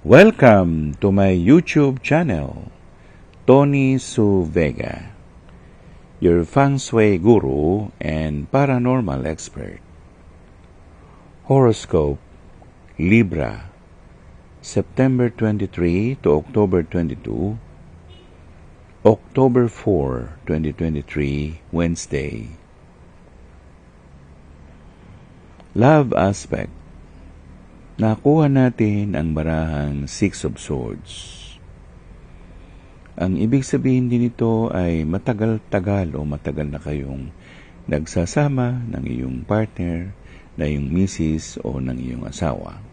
Welcome to my YouTube channel, Tony Su Vega, your feng shui guru and paranormal expert. Horoscope, Libra, September 23 to October 22, October 4, 2023, Wednesday. Love aspect. Nakuha natin ang barahang Six of Swords. Ang ibig sabihin din nito ay matagal-tagal o matagal na kayong nagsasama ng iyong partner, na iyong misis o ng iyong asawa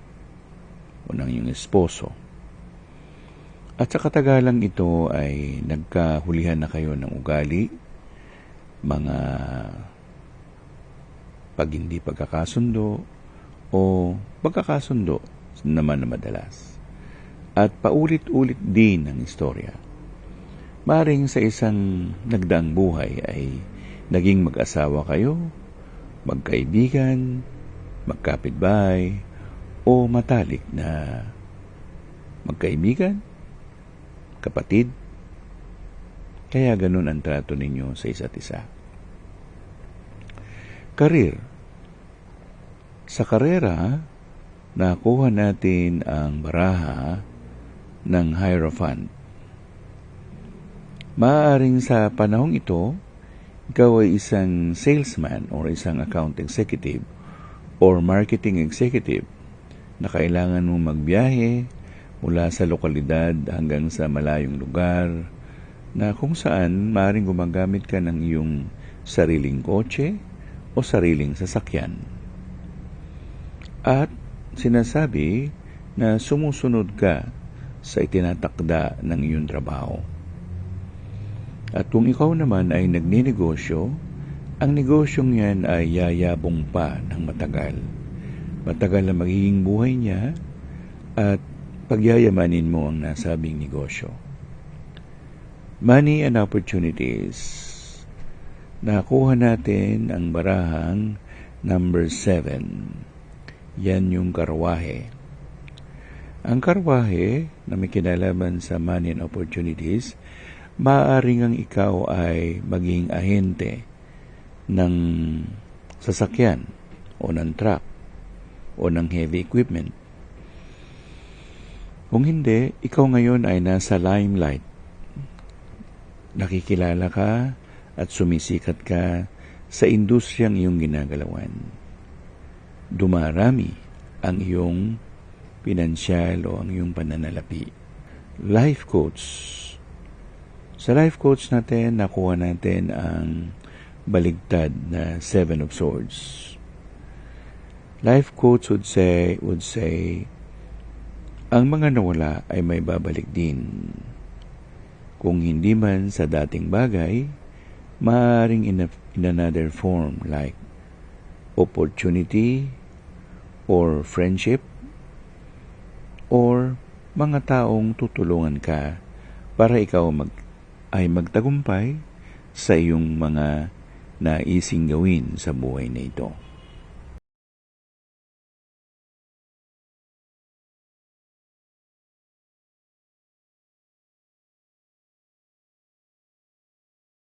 o ng iyong esposo. At sa katagalang ito ay nagkahulihan na kayo ng ugali, mga pag hindi pagkakasundo o pagkakasundo naman na madalas. At paulit-ulit din ang istorya. Maring sa isang nagdaang buhay ay naging mag-asawa kayo, magkaibigan, magkapitbahay, o matalik na magkaibigan, kapatid. Kaya ganun ang trato ninyo sa isa't isa. Career. Sa karera, nakuha natin ang baraha ng Hierophant. Maaaring sa panahong ito, ikaw ay isang salesman or isang account executive or marketing executive na kailangan mong magbiyahe mula sa lokalidad hanggang sa malayong lugar na kung saan maaaring gumagamit ka ng iyong sariling kotse o sariling sasakyan. At sinasabi na sumusunod ka sa itinatakda ng iyong trabaho. At kung ikaw naman ay nagninegosyo, ang negosyong yan ay yayabong pa ng matagal. Matagal na magiging buhay niya at pagyayamanin mo ang nasabing negosyo. Money and opportunities. Nakuha natin ang barahang number 7. Yan yung karwahe. Ang karwahe na may kinalaman sa money and opportunities, maaaring ang ikaw ay maging ahente ng sasakyan o ng truck o ng heavy equipment. Kung hindi, ikaw ngayon ay nasa limelight. Nakikilala ka at sumisikat ka sa industriyang iyong ginagalawan. Dumarami ang iyong pinansyal o ang iyong pananalapi. Life coach. Sa life coach natin, nakuha natin ang baligtad na Seven of Swords. Life coach would say, ang mga nawala ay may babalik din. Kung hindi man sa dating bagay, maaaring in another form like opportunity, or friendship, or mga taong tutulungan ka para ikaw ay magtagumpay sa iyong mga naising gawin sa buhay na ito.